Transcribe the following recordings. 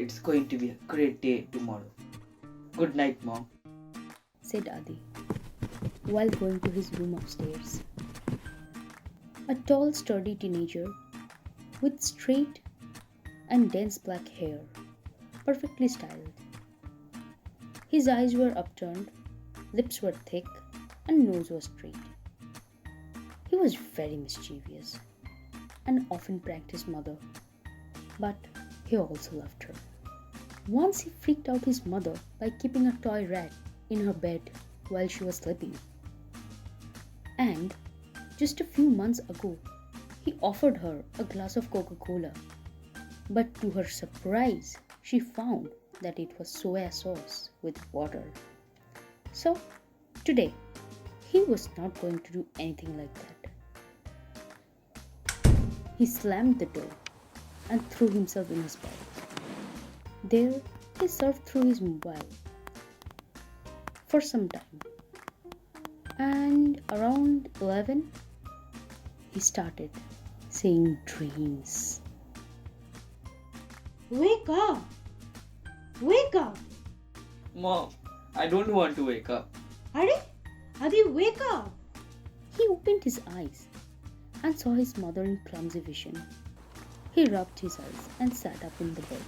It's going to be a great day tomorrow. Good night, Mom, said Adi while going to his room upstairs. A tall, sturdy teenager with straight and dense black hair, perfectly styled. His eyes were upturned, lips were thick, and nose was straight. He was very mischievous and often pranked his mother, but he also loved her. Once he freaked out his mother by keeping a toy rat in her bed while she was sleeping. And just a few months ago, he offered her a glass of Coca-Cola. But to her surprise, she found that it was soya sauce with water. So, today, he was not going to do anything like that. He slammed the door and threw himself in his bed. There, he surfed through his mobile for some time. And around 11, he started seeing dreams. Wake up! Wake up! Mom, I don't want to wake up. Are? Adi, wake up! He opened his eyes and saw his mother in clumsy vision. He rubbed his eyes and sat up in the bed.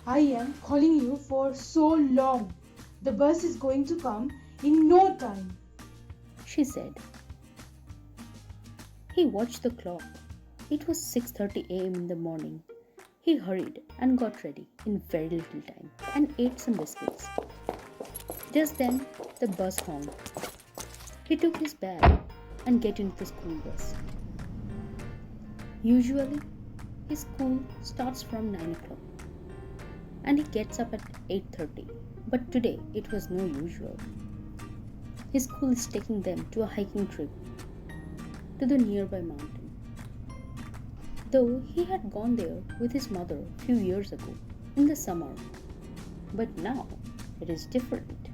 I am calling you for so long. The bus is going to come in no time, she said. He watched the clock. It was 6:30 a.m. in the morning. He hurried and got ready in very little time and ate some biscuits. Just then, the bus honked. He took his bag and get into the school bus. Usually, his school starts from 9 o'clock and he gets up at 8:30. But today, it was no usual. His school is taking them to a hiking trip to the nearby mountain. Though he had gone there with his mother a few years ago in the summer. But now, it is different.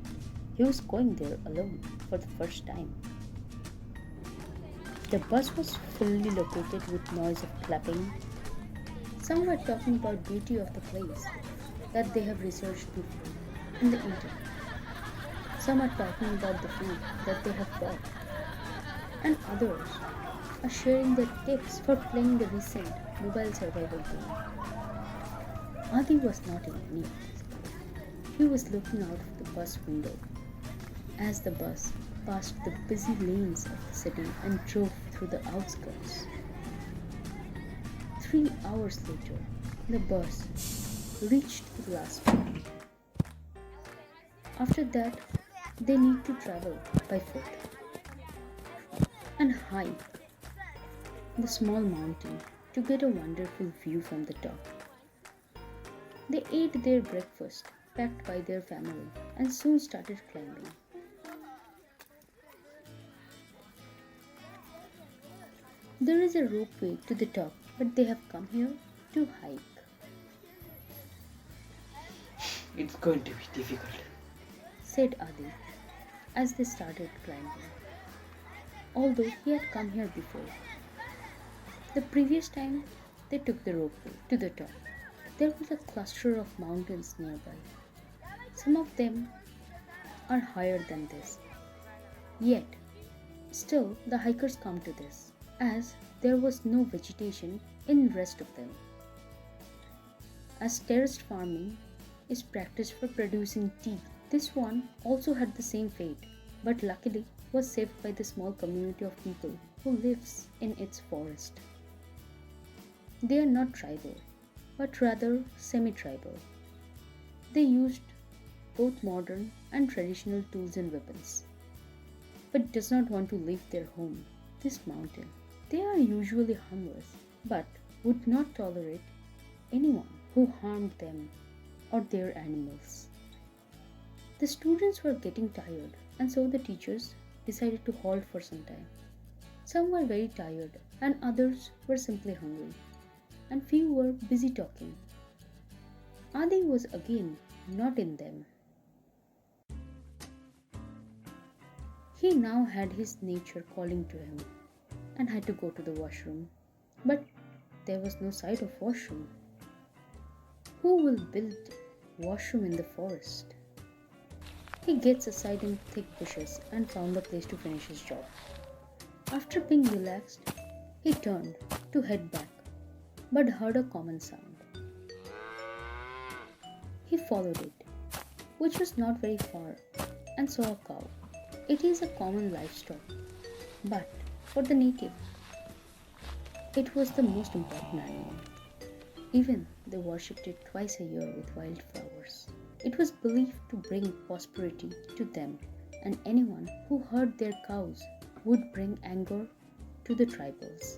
He was going there alone for the first time. The bus was fully located with noise of clapping. Some were talking about beauty of the place that they have researched before in the internet. Some are talking about the food that they have bought. And others are sharing their tips for playing the recent mobile survival game. Adi was not in any of this. He was looking out of the bus window as the bus passed the busy lanes of the city and drove through the outskirts. 3 hours later, the bus reached the last stop. After that, they need to travel by foot and hike the small mountain to get a wonderful view from the top. They ate their breakfast packed by their family and soon started climbing. There is a ropeway to the top, but they have come here to hike. It's going to be difficult, said Adi as they started climbing. Although he had come here before. The previous time they took the ropeway to the top, there was a cluster of mountains nearby. Some of them are higher than this. Yet, still the hikers come to this, as there was no vegetation in rest of them. As terraced farming is practiced for producing tea, this one also had the same fate, but luckily was saved by the small community of people who lives in its forest. They are not tribal, but rather semi-tribal. They used both modern and traditional tools and weapons, but does not want to leave their home, this mountain. They are usually harmless, but would not tolerate anyone who harmed them or their animals. The students were getting tired, and so the teachers decided to halt for some time. Some were very tired, and others were simply hungry, and few were busy talking. Adi was again not in them. He now had his nature calling to him and had to go to the washroom, but there was no sight of washroom. Who will build washroom in the forest? He gets aside in thick bushes and found a place to finish his job. After being relaxed, he turned to head back, but heard a common sound. He followed it, which was not very far, and saw a cow. It is a common livestock, but for the native, it was the most important animal. Even they worshipped it twice a year with wildflowers. It was believed to bring prosperity to them, and anyone who hurt their cows would bring anger to the tribals.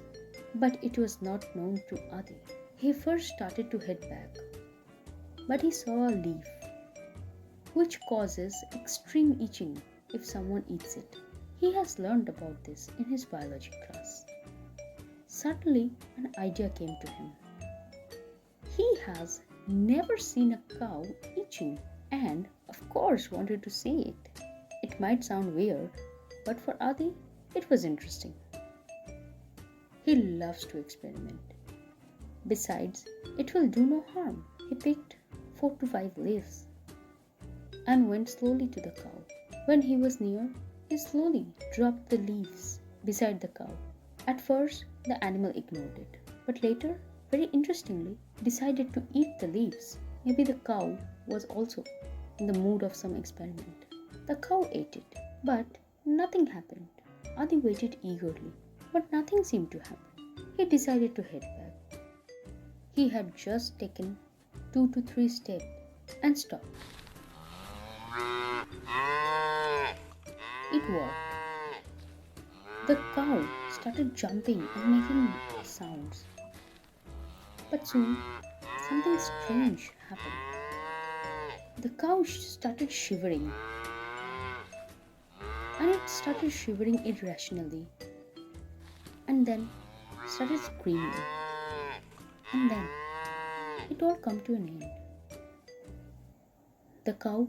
But it was not known to Adi. He first started to head back, but he saw a leaf, which causes extreme itching if someone eats it. He has learned about this in his biology class. Suddenly, an idea came to him. He has never seen a cow itching and, of course, wanted to see it. It might sound weird, but for Adi, it was interesting. He loves to experiment. Besides, it will do no harm. He picked 4 to 5 leaves and went slowly to the cow. When he was near, he slowly dropped the leaves beside the cow. At first, the animal ignored it, but later, very interestingly, decided to eat the leaves. Maybe the cow was also in the mood of some experiment. The cow ate it, but nothing happened. Adi waited eagerly, but nothing seemed to happen. He decided to head back. He had just taken 2 to 3 steps and stopped. It worked. The cow started jumping and making sounds. But soon, something strange happened. The cow started shivering. And it started shivering irrationally. And then started screaming. And then it all came to an end. The cow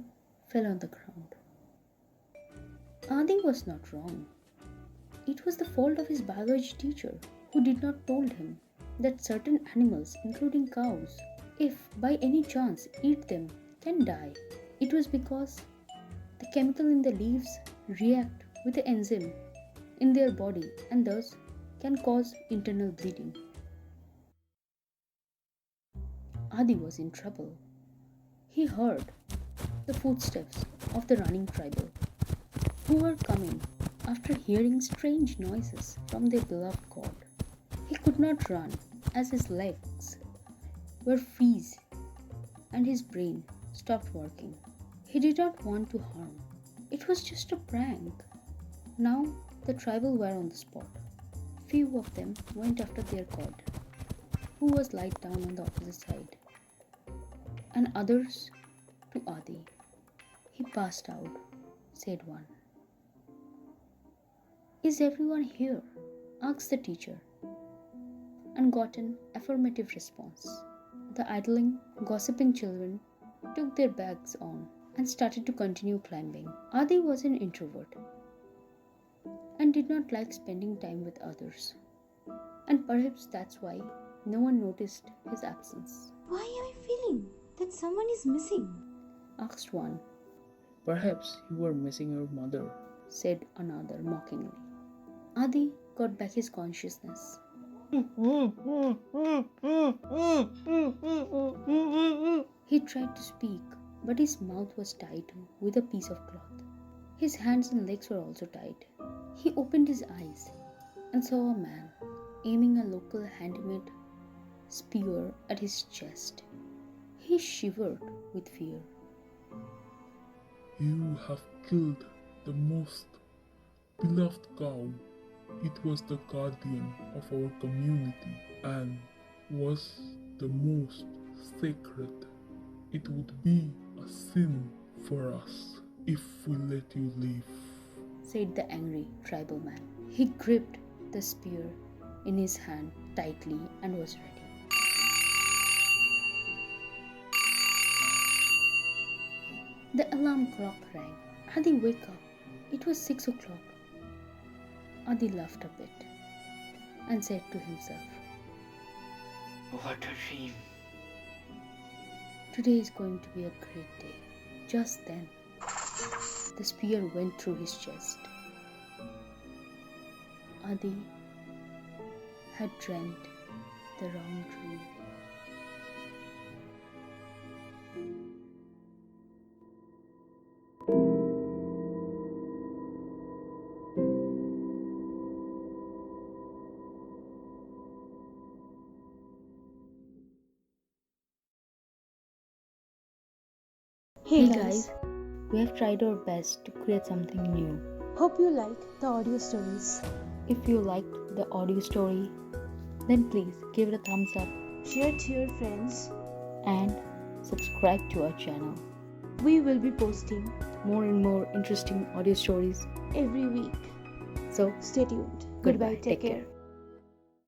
fell on the ground. Adi was not wrong. It was the fault of his biology teacher, who did not told him that certain animals, including cows, if by any chance eat them, can die. It was because the chemical in the leaves react with the enzyme in their body and thus can cause internal bleeding. Adi was in trouble. He heard the footsteps of the running tribal, who were coming after hearing strange noises from their beloved god. He could not run as his legs were freeze and his brain stopped working. He did not want to harm. It was just a prank. Now the tribal were on the spot. Few of them went after their god, who was lied down on the opposite side, and others to Adi. He passed out, said one. Is everyone here? Asked the teacher, and got an affirmative response. The idling, gossiping children took their bags on and started to continue climbing. Adi was an introvert and did not like spending time with others. And perhaps that's why no one noticed his absence. Why am I feeling that someone is missing? Asked one, Perhaps you were missing your mother. said another mockingly. Adi got back his consciousness. He tried to speak, but his mouth was tied with a piece of cloth. His hands and legs were also tied. He opened his eyes and saw a man aiming a local handmade spear at his chest. He shivered with fear. You have killed the most beloved cow. It was the guardian of our community and was the most sacred. It would be a sin for us if we let you live, said the angry tribal man. He gripped the spear in his hand tightly and was ready. The alarm clock rang. Adi, wake up. It was 6 o'clock. Adi laughed a bit and said to himself, What a dream. Today is going to be a great day. Just then, the spear went through his chest. Adi had dreamt the wrong dream. Hey, Hey guys, guys, we have tried our best to create something new. hope you like the audio stories. If you liked the audio story, then please give it a thumbs up Share to your friends. and subscribe to our channel. We will be posting More and more interesting audio stories. every week. So, Stay tuned. goodbye. Take care.